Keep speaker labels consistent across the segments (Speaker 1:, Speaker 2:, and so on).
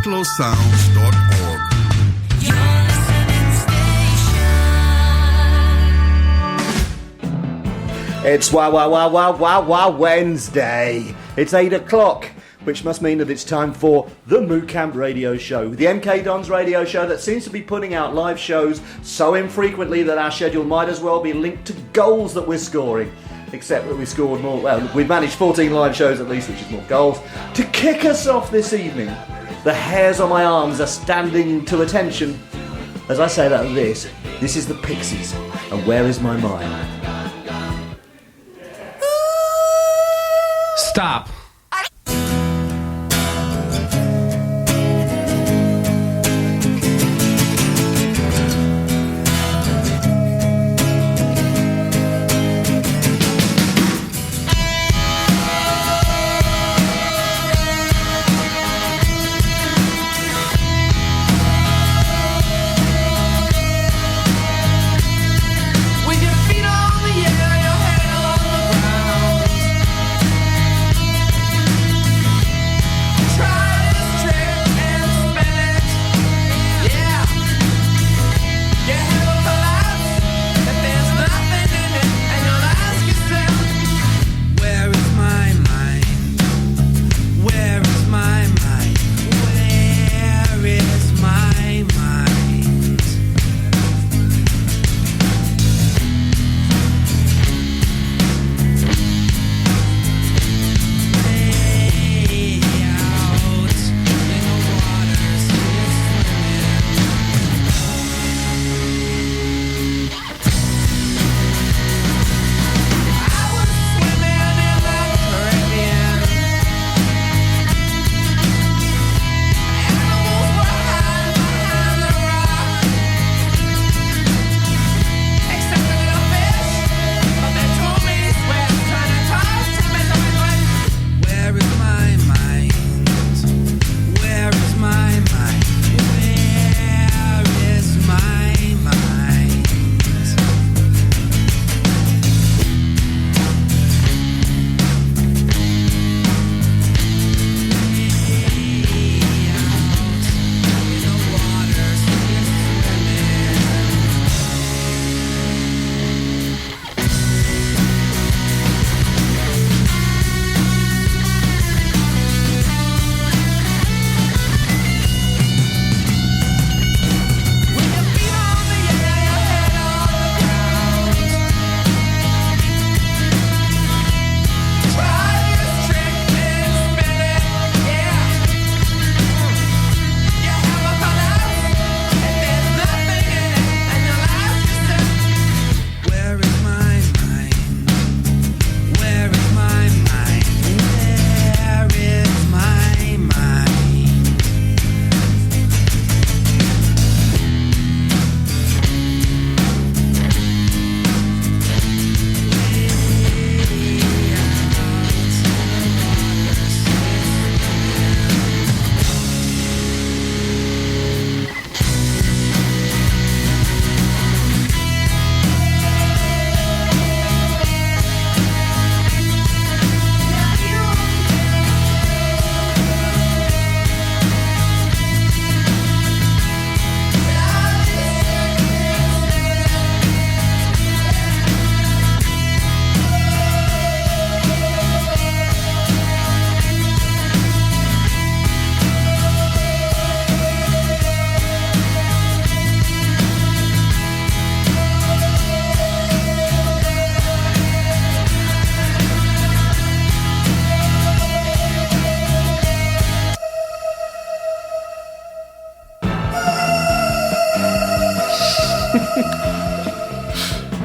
Speaker 1: settlersounds.org.
Speaker 2: It's Wow Wednesday. It's 8 o'clock, which must mean that it's time for the MooCamp Radio Show, the MK Dons radio show that seems to be putting out live shows so infrequently that our schedule might as well be linked to goals that we're scoring. Except that we scored more, well, we've managed 14 live shows at least, which is more goals. To kick us off this evening, the hairs on my arms are standing to attention. As I say that, this is the Pixies, and Where Is My Mind?
Speaker 3: Stop.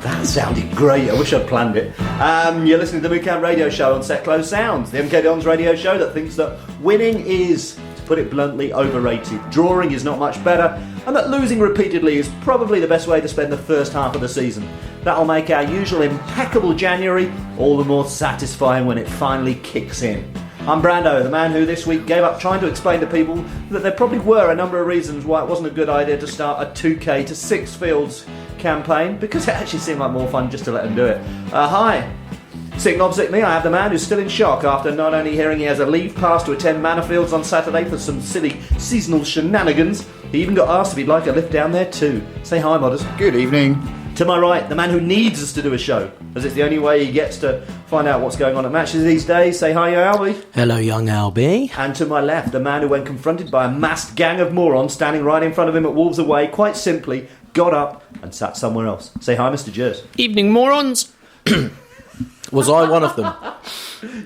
Speaker 2: That sounded great. I wish I'd planned it. You're listening to the MooCamp Radio Show on Set Close Sounds, the MK Dons radio show that thinks that winning is, to put it bluntly, overrated. Drawing is not much better, and that losing repeatedly is probably the best way to spend the first half of the season. That'll make our usual impeccable January all the more satisfying when it finally kicks in. I'm Brando, the man who this week gave up trying to explain to people that there probably were a number of reasons why it wasn't a good idea to start a 2K to 6 fields campaign, because it actually seemed like more fun just to let them do it. Hi. Sitting opposite me, I have the man who's still in shock after not only hearing he has a leave pass to attend Manor on Saturday for some silly seasonal shenanigans, he even got asked if he'd like a lift down there too. Say hi, Modders.
Speaker 1: Good evening.
Speaker 2: To my right, the man who needs us to do a show, as it's the only way he gets to find out what's going on at matches these days. Say hi, Albie.
Speaker 3: Hello, young Albie.
Speaker 2: And to my left, the man who, when confronted by a massed gang of morons standing right in front of him at Wolves Away, quite simply got up and sat somewhere else. Say hi, Mr. Jers.
Speaker 4: Evening, morons.
Speaker 3: Was I one of them?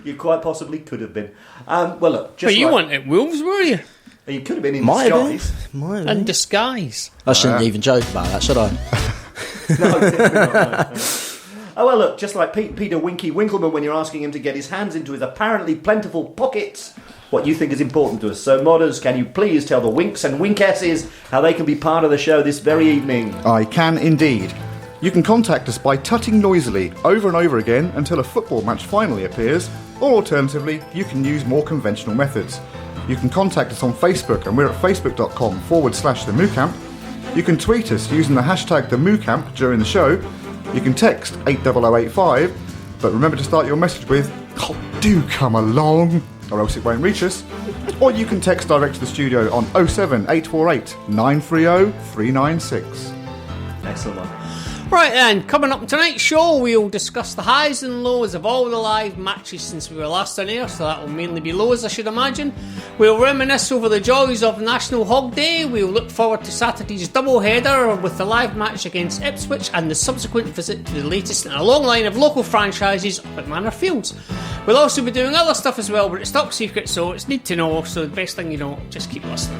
Speaker 2: You quite possibly could have been. Well, look, just
Speaker 4: But you weren't at Wolves, were you?
Speaker 2: You could have been in
Speaker 3: Might have
Speaker 2: disguise.
Speaker 3: been. Might have
Speaker 4: In
Speaker 3: been.
Speaker 4: disguise.
Speaker 3: I shouldn't even joke about that, should I?
Speaker 2: No, definitely not. No. Oh, well, look, just like Peter Winky Winkleman when you're asking him to get his hands into his apparently plentiful pockets, what you think is important to us. So, Modders, can you please tell the Winks and Winkesses how they can be part of the show this very evening?
Speaker 1: I can indeed. You can contact us by tutting noisily over and over again until a football match finally appears, or alternatively, you can use more conventional methods. You can contact us on Facebook, and we're at facebook.com/the MooCamp. You can tweet us using the hashtag the MooCamp during the show. You can text 80085, but remember to start your message with, "Oh, do come along," or else it won't reach us. Or you can text direct to the studio on 07848 930 396.
Speaker 2: Excellent one.
Speaker 4: Right then, coming up tonight's show, we'll discuss the highs and lows of all the live matches since we were last on air, so that will mainly be lows, I should imagine. We'll reminisce over the joys of National Hog Day. We'll look forward to Saturday's double-header with the live match against Ipswich and the subsequent visit to the latest in a long line of local franchises up at Manor Fields. We'll also be doing other stuff as well, but it's top secret, so it's need to know, so the best thing you know, just keep listening.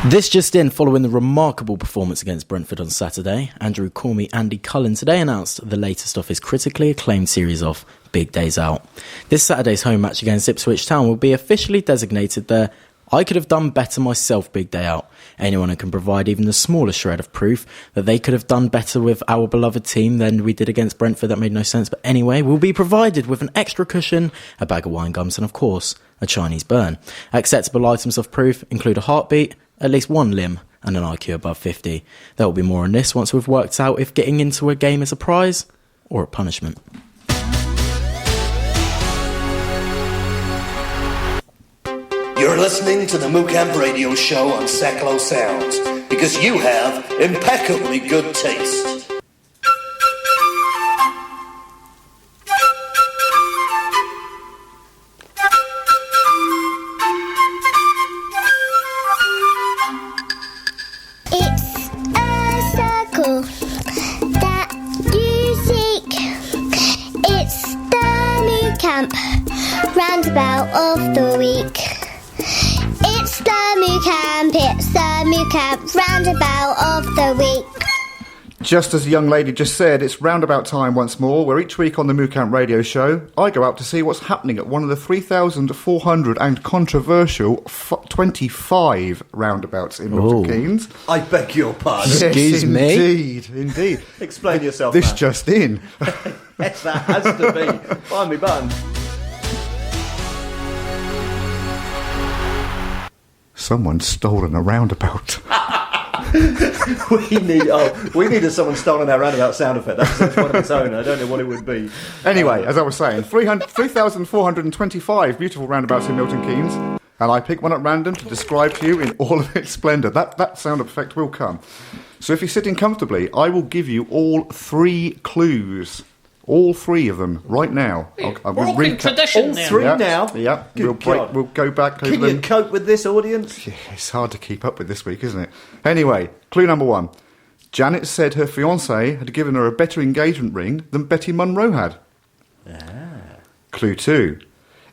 Speaker 3: This just in, following the remarkable performance against Brentford on Saturday, Andrew Cormie Andy Cullen today announced the latest of his critically acclaimed series of Big Days Out. This Saturday's home match against Ipswich Town will be officially designated their "I could have done better myself" Big Day Out. Anyone who can provide even the smallest shred of proof that they could have done better with our beloved team than we did against Brentford, that made no sense, but anyway, will be provided with an extra cushion, a bag of wine gums and of course, a Chinese burn. Acceptable items of proof include a heartbeat, at least one limb, and an IQ above 50. There will be more on this once we've worked out if getting into a game is a prize or a punishment.
Speaker 5: You're listening to the MooCamp Radio Show on Seklo Sounds, because you have impeccably good taste.
Speaker 6: Roundabout of the week. It's the MooCamp, it's the MooCamp roundabout of the week.
Speaker 1: Just as the young lady just said, it's roundabout time once more, where each week on the MooCamp Radio Show, I go out to see what's happening at one of the 3,400 and controversial 25 roundabouts in Milton Keynes.
Speaker 2: I beg your pardon.
Speaker 1: Yes,
Speaker 3: Excuse me?
Speaker 1: Indeed.
Speaker 2: Explain yourself,
Speaker 1: This
Speaker 2: man.
Speaker 1: just in.
Speaker 2: Yes, that has to be. Find me button.
Speaker 1: Someone's stolen a roundabout.
Speaker 2: We needed someone stolen our roundabout sound effect. That's one of its own. I don't know what it would be.
Speaker 1: Anyway, as I was saying, 3,425 beautiful roundabouts in Milton Keynes, and I pick one at random to describe to you in all of its splendour. That sound effect will come. So if you're sitting comfortably, I will give you all 3 clues. All 3 of them right now. I'll
Speaker 4: Broken tradition
Speaker 2: all
Speaker 4: there.
Speaker 2: 3
Speaker 1: Yeah,
Speaker 2: now?
Speaker 1: Yeah,
Speaker 2: Good
Speaker 1: we'll
Speaker 2: God.
Speaker 1: we'll go back over
Speaker 2: Can you
Speaker 1: them.
Speaker 2: cope with this audience?
Speaker 1: Yeah, it's hard to keep up with this week, isn't it? Anyway, clue number 1. Janet said her fiancé had given her a better engagement ring than Betty Munro had. Clue 2.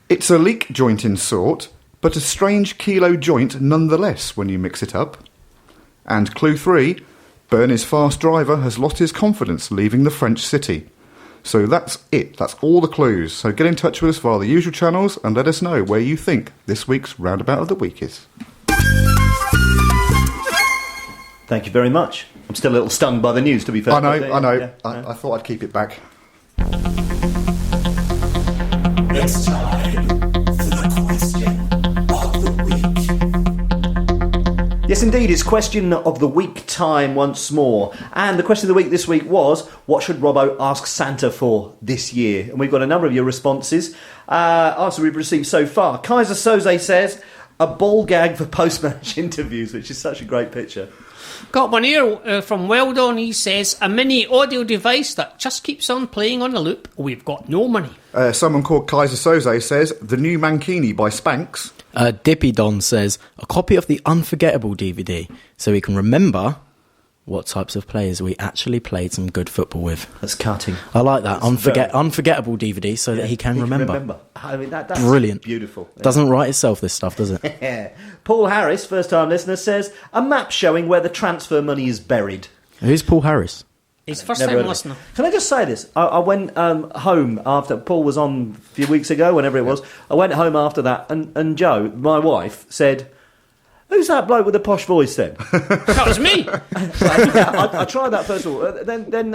Speaker 1: It's a leek joint in sort, but a strange kilo joint nonetheless when you mix it up. And clue 3. Bernie's fast driver has lost his confidence leaving the French city. So that's it. That's all the clues. So get in touch with us via the usual channels and let us know where you think this week's Roundabout of the Week is.
Speaker 2: Thank you very much. I'm still a little stunned by the news, to be fair.
Speaker 1: I know.
Speaker 2: Yeah.
Speaker 1: I thought I'd keep it back.
Speaker 5: It's time for the question of the week.
Speaker 2: Yes, indeed, it's question of the week time once more. And the question of the week this week was, what should Robbo ask Santa for this year? And we've got a number of your responses. Answer we've received so far. Kaiser Soze says, a ball gag for post-match interviews, which is such a great picture.
Speaker 4: Got one here from Weldon. He says, a mini audio device that just keeps on playing on a loop. We've got no money.
Speaker 1: Someone called Kaiser Soze says, the new Mankini by Spanx.
Speaker 3: Dippy Don says, a copy of the Unforgettable DVD, so we can remember what types of players we actually played some good football with.
Speaker 2: That's cutting.
Speaker 3: I like that. Unforgettable DVD, so that he can remember.
Speaker 2: I mean, that's
Speaker 3: brilliant.
Speaker 2: Beautiful.
Speaker 3: Doesn't write itself, this stuff, does it?
Speaker 2: Yeah. Paul Harris, first-time listener, says, a map showing where the transfer money is buried.
Speaker 3: Who's Paul Harris?
Speaker 4: He's first-time listener.
Speaker 2: Can I just say this? I went home after Paul was on a few weeks ago, whenever it was. I went home after that, and Jo, my wife, said, who's that bloke with the posh voice then?
Speaker 4: That was me.
Speaker 2: I tried that first of all. Then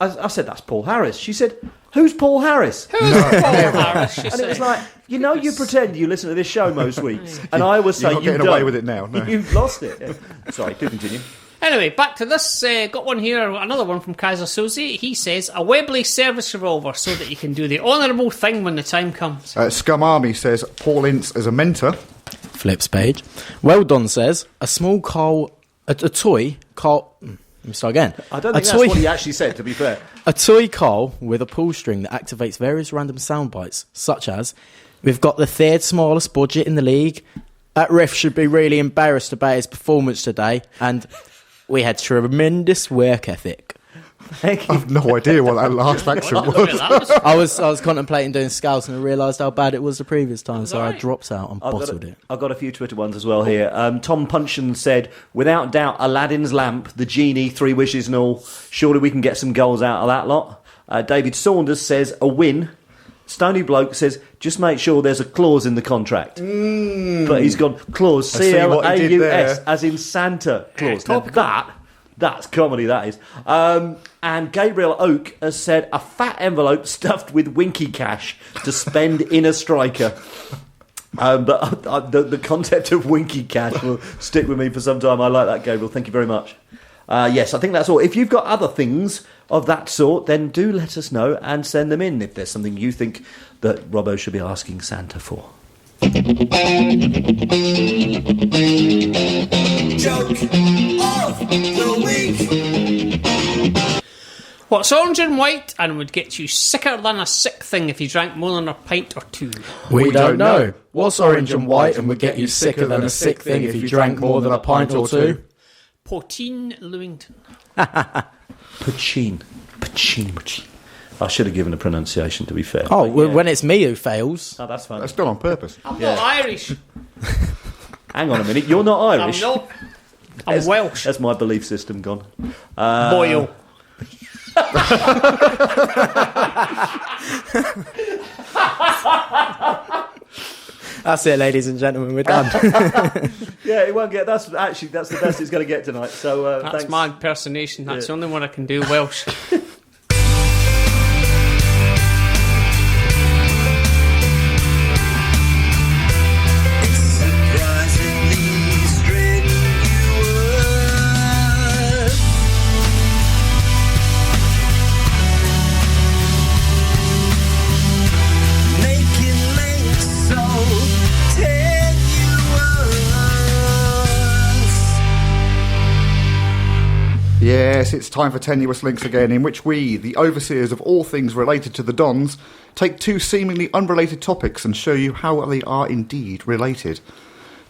Speaker 2: I said, that's Paul Harris. She said, who's Paul Harris?
Speaker 4: Who's Paul Harris? She
Speaker 2: And
Speaker 4: said.
Speaker 2: it was like, you pretend you listen to this show most weeks, and I always say
Speaker 1: You're not
Speaker 2: you
Speaker 1: getting
Speaker 2: don't.
Speaker 1: away with it now. No.
Speaker 2: You've lost it. Yeah. Sorry, do continue.
Speaker 4: Anyway, back to this. Got one here, another one from Kaiser Soze. He says, a Webley service revolver so that you can do the honourable thing when the time comes.
Speaker 1: Scum Army says, Paul Ince as a mentor.
Speaker 3: Flips page. Well Done says, a small toy Carl. Let me start again.
Speaker 2: I don't think that's what he actually said, to be fair.
Speaker 3: A toy Carl with a pull string that activates various random sound bites, such as, we've got the third smallest budget in the league, that ref should be really embarrassed about his performance today, and we had tremendous work ethic.
Speaker 2: Thank
Speaker 1: I
Speaker 2: you.
Speaker 1: have no idea what that last accent
Speaker 4: Look
Speaker 1: was.
Speaker 4: at that.
Speaker 3: I was contemplating doing scouts and I realised how bad it was the previous time, so I
Speaker 4: right?
Speaker 3: dropped out and bottled it.
Speaker 2: I've got a few Twitter ones as well here. Tom Punchin said, without doubt, Aladdin's lamp, the genie, 3 wishes and all. Surely we can get some goals out of that lot. David Saunders says, a win. Stony Bloke says, just make sure there's a clause in the contract. But he's gone, clause,
Speaker 1: I see what he did
Speaker 2: C-L-A-U-S,
Speaker 1: there.
Speaker 2: as in Santa Claus. Now that's comedy, that is. And Gabriel Oak has said, a fat envelope stuffed with winky cash to spend in a striker. But the concept of winky cash will stick with me for some time. I like that, Gabriel. Thank you very much. Yes, I think that's all. If you've got other things of that sort, then do let us know and send them in if there's something you think that Robbo should be asking Santa for.
Speaker 5: Joke of the week.
Speaker 4: What's orange and white and would get you sicker than a sick thing if you drank more than a pint or two?
Speaker 3: We don't know. What's orange and white and would get you sicker than a sick thing if you drank more than a pint or two?
Speaker 4: Poteen Lewington.
Speaker 2: Pachin. I should have given a pronunciation, to be fair.
Speaker 3: Oh,
Speaker 2: But yeah.
Speaker 3: when it's me who fails.
Speaker 2: Oh, that's fine.
Speaker 1: That's done on purpose.
Speaker 4: I'm not Irish.
Speaker 2: Hang on a minute, you're not
Speaker 4: I'm
Speaker 2: Irish?
Speaker 4: not. I'm Welsh.
Speaker 2: That's my belief system gone.
Speaker 4: Boyle.
Speaker 3: That's it, ladies and gentlemen, we're done.
Speaker 2: Yeah, it won't get. That's the best it's going to get tonight. So
Speaker 4: That's
Speaker 2: thanks.
Speaker 4: my impersonation. That's the only one I can do, Welsh.
Speaker 1: Yes, it's time for Tenuous Links again, in which we, the overseers of all things related to the Dons, take 2 seemingly unrelated topics and show you how they are indeed related.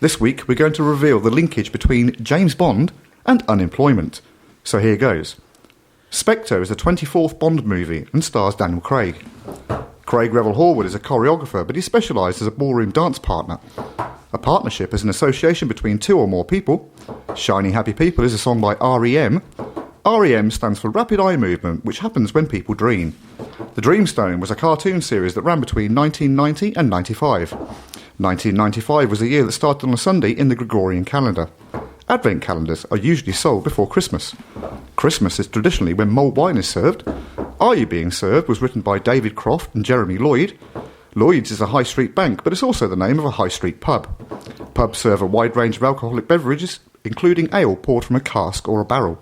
Speaker 1: This week, we're going to reveal the linkage between James Bond and unemployment. So here goes. Spectre is the 24th Bond movie and stars Daniel Craig. Craig Revel Horwood is a choreographer, but he specialised as a ballroom dance partner. A partnership is an association between 2 or more people. Shiny Happy People is a song by R.E.M. R.E.M. stands for Rapid Eye Movement, which happens when people dream. The Dreamstone was a cartoon series that ran between 1990 and 95. 1995 was the year that started on a Sunday in the Gregorian calendar. Advent calendars are usually sold before Christmas. Christmas is traditionally when mulled wine is served. Are You Being Served was written by David Croft and Jeremy Lloyd. Lloyd's is a high street bank, but it's also the name of a high street pub. Pubs serve a wide range of alcoholic beverages, including ale poured from a cask or a barrel.